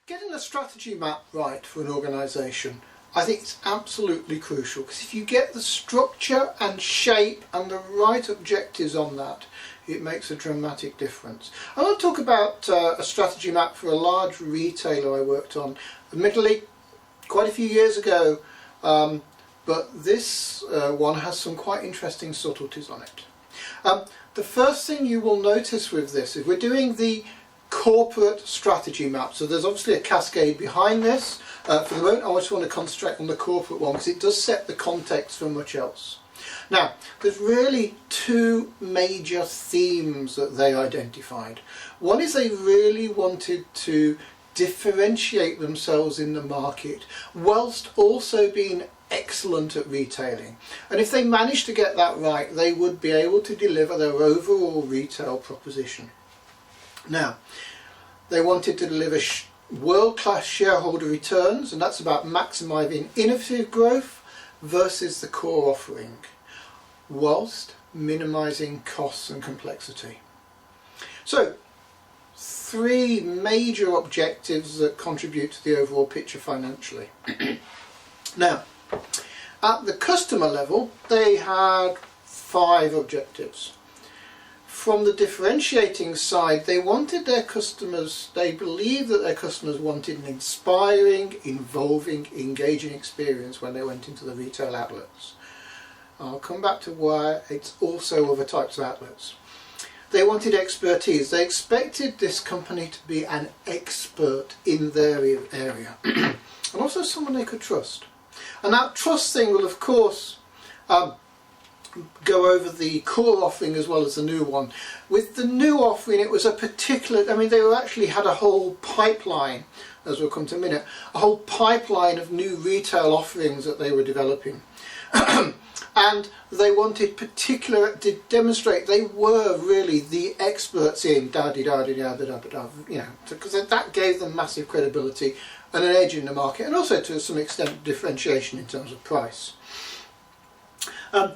Getting a strategy map right for an organisation, I think it's absolutely crucial, because if you get the structure and shape and the right objectives on that, it makes a dramatic difference. I want to talk about a strategy map for a large retailer I worked on, admittedly quite a few years ago, but this one has some quite interesting subtleties on it. The first thing you will notice with this is we're doing the corporate strategy map, so there's obviously a cascade behind this. For the moment I just want to concentrate on the corporate one because it does set the context for much else. Now, there's really two major themes that they identified. One is they really wanted to differentiate themselves in the market whilst also being excellent at retailing, and if they managed to get that right, they would be able to deliver their overall retail proposition. Now, they wanted to deliver world-class shareholder returns, and that's about maximising innovative growth versus the core offering, whilst minimising costs and complexity. So, three major objectives that contribute to the overall picture financially. Now, at the customer level, they had 5 objectives. From the differentiating side, they wanted their customers, they believed that their customers wanted an inspiring, involving, engaging experience when they went into the retail outlets. I'll come back to why it's also other types of outlets. They wanted expertise. They expected this company to be an expert in their area and also someone they could trust. And that trust thing will, of course, go over the core offering as well as the new one. With the new offering, it was a particular, they actually had a whole pipeline, as we'll come to in a minute, a whole pipeline of new retail offerings that they were developing. And they wanted to demonstrate they were really the experts in because that gave them massive credibility and an edge in the market, and also to some extent differentiation in terms of price.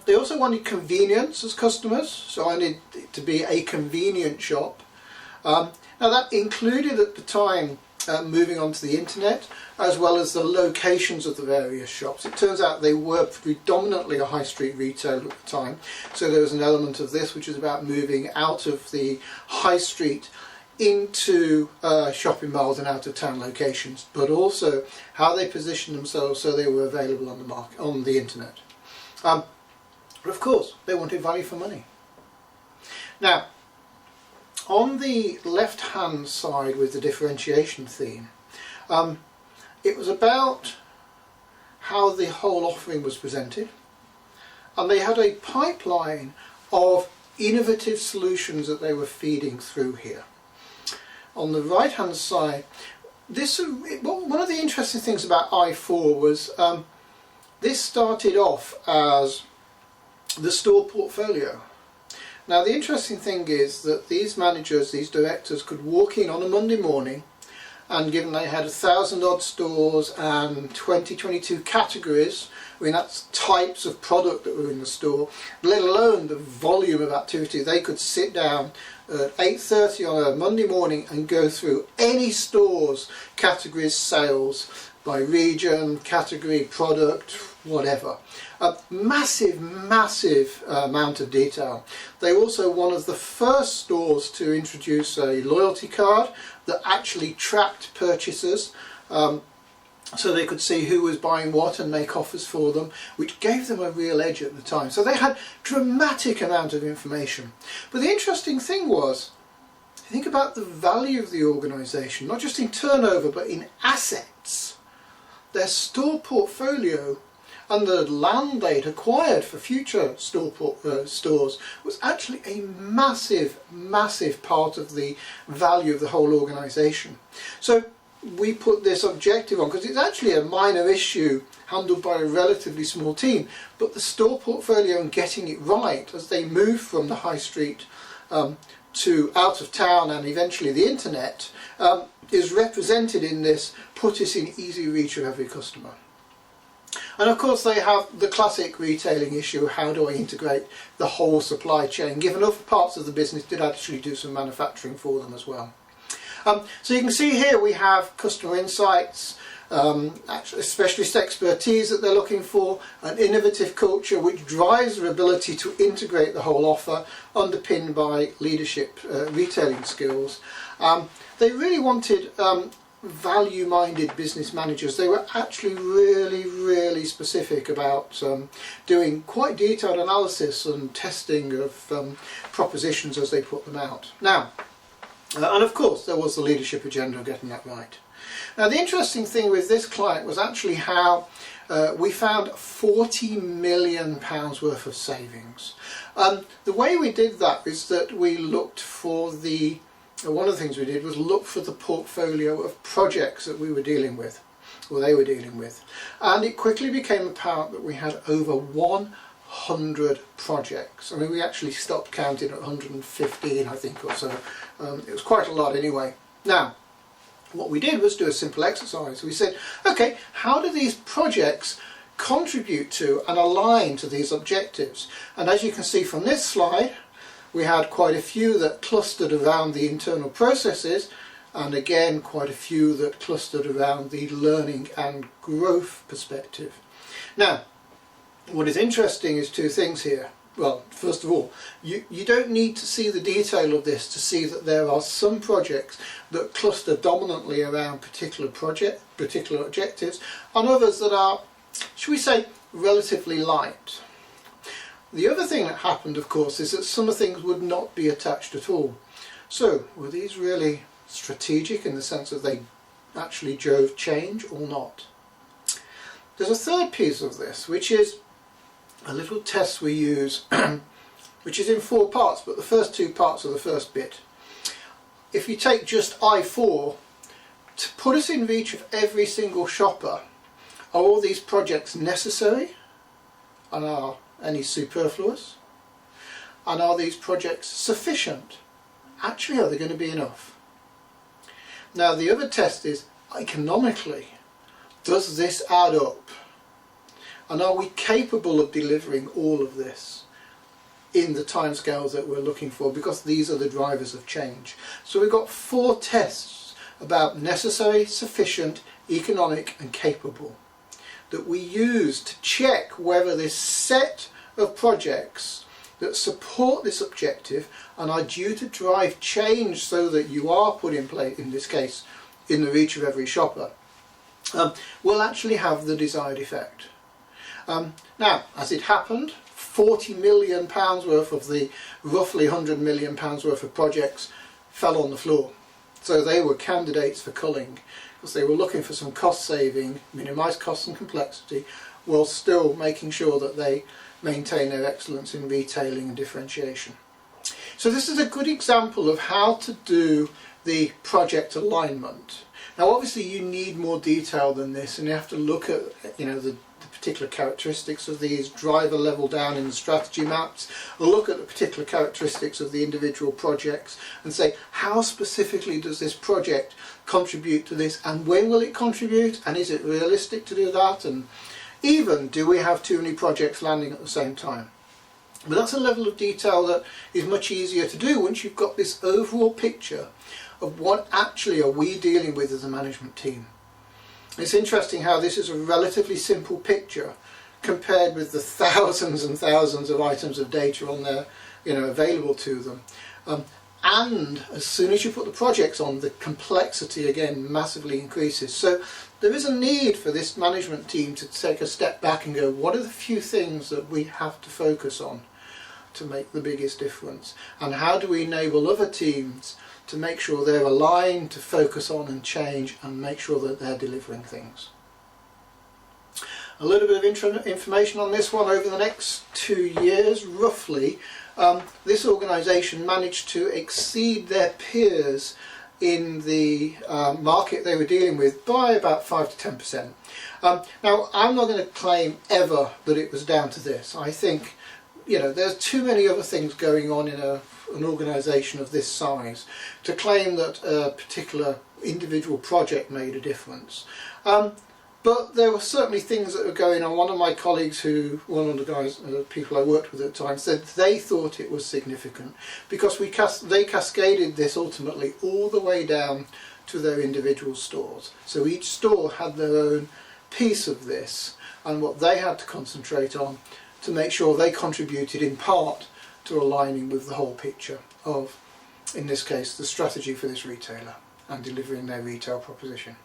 They also wanted convenience as customers, so I needed it to be a convenient shop. Now that included at the time moving on to the internet, as well as the locations of the various shops. It turns out they were predominantly a high street retailer at the time, so there was an element of this which is about moving out of the high street into shopping malls and out of town locations, but also how they positioned themselves so they were available on the market, on the internet. But of course, they wanted value for money. Now, on the left-hand side with the differentiation theme, it was about how the whole offering was presented, and they had a pipeline of innovative solutions that they were feeding through here. On the right-hand side, one of the interesting things about i4 was this started off as the store portfolio. Now the interesting thing is that these managers, these directors, could walk in on a Monday morning, and given they had 1,000 odd stores and 22 categories, that's types of product that were in the store, let alone the volume of activity, they could sit down at 8:30 on a Monday morning and go through any store's categories, sales by region, category, product, whatever. A massive amount of detail. They were also one of the first stores to introduce a loyalty card that actually tracked purchases, so they could see who was buying what and make offers for them, which gave them a real edge at the time. So they had dramatic amount of information. But the interesting thing was, think about the value of the organisation, not just in turnover but in assets. Their store portfolio and the land they'd acquired for future stores was actually a massive part of the value of the whole organisation. So we put this objective on because it's actually a minor issue handled by a relatively small team, but the store portfolio and getting it right as they move from the high street to out of town and eventually the internet is represented in this, put us in easy reach of every customer. And of course they have the classic retailing issue, how do I integrate the whole supply chain, given other parts of the business did actually do some manufacturing for them as well. So you can see here we have customer insights, actually specialist expertise that they're looking for, an innovative culture which drives their ability to integrate the whole offer, underpinned by leadership retailing skills. They really wanted value-minded business managers. They were actually really specific about doing quite detailed analysis and testing of propositions as they put them out. Now, and of course there was the leadership agenda of getting that right. Now the interesting thing with this client was actually how we found £40 million worth of savings. The way we did that is that we looked for one of the things we did was look for the portfolio of projects that we were dealing with, or they were dealing with, and it quickly became apparent that we had over 100 projects. I mean, we actually stopped counting at 115, I think, or so. It was quite a lot anyway. Now, what we did was do a simple exercise. We said, okay, how do these projects contribute to and align to these objectives? And as you can see from this slide, we had quite a few that clustered around the internal processes, and again quite a few that clustered around the learning and growth perspective. Now, what is interesting is two things here. Well, first of all, you don't need to see the detail of this to see that there are some projects that cluster dominantly around particular objectives, and others that are, should we say, relatively light. The other thing that happened, of course, is that some things would not be attached at all. So, were these really strategic in the sense that they actually drove change or not? There's a third piece of this, which is a little test we use, which is in 4 parts, but the first 2 parts are the first bit. If you take just I4, to put us in reach of every single shopper, are all these projects necessary? And are any superfluous? And are these projects sufficient? Actually, are they going to be enough? Now the other test is, economically, does this add up? And are we capable of delivering all of this in the timescales that we're looking for? Because these are the drivers of change. So we've got 4 tests about necessary, sufficient, economic and capable that we use to check whether this set of projects that support this objective and are due to drive change so that you are put in place, in this case, in the reach of every shopper, will actually have the desired effect. Now, as it happened, £40 million worth of the roughly £100 million worth of projects fell on the floor. So they were candidates for culling, because they were looking for some cost saving, minimise costs and complexity, while still making sure that they maintain their excellence in retailing and differentiation. So this is a good example of how to do the project alignment. Now obviously you need more detail than this, and you have to look at the particular characteristics of these, drive a level down in the strategy maps, look at the particular characteristics of the individual projects and say, how specifically does this project contribute to this, and when will it contribute, and is it realistic to do that, and even do we have too many projects landing at the same time? But that's a level of detail that is much easier to do once you've got this overall picture of what actually are we dealing with as a management team. It's interesting how this is a relatively simple picture compared with the thousands and thousands of items of data on there, available to them. And as soon as you put the projects on, the complexity again massively increases. So there is a need for this management team to take a step back and go, what are the few things that we have to focus on to make the biggest difference? And how do we enable other teams to make sure they're aligned to focus on and change and make sure that they're delivering things? A little bit of information on this one. Over the next 2 years, roughly, this organisation managed to exceed their peers in the market they were dealing with by about 5 to 10%. Now, I'm not going to claim ever that it was down to this. I think, there's too many other things going on in an organisation of this size to claim that a particular individual project made a difference. But there were certainly things that were going on. One of my colleagues, one of the guys, people I worked with at the time, said they thought it was significant because they cascaded this ultimately all the way down to their individual stores. So each store had their own piece of this and what they had to concentrate on to make sure they contributed in part to aligning with the whole picture of, in this case, the strategy for this retailer and delivering their retail proposition.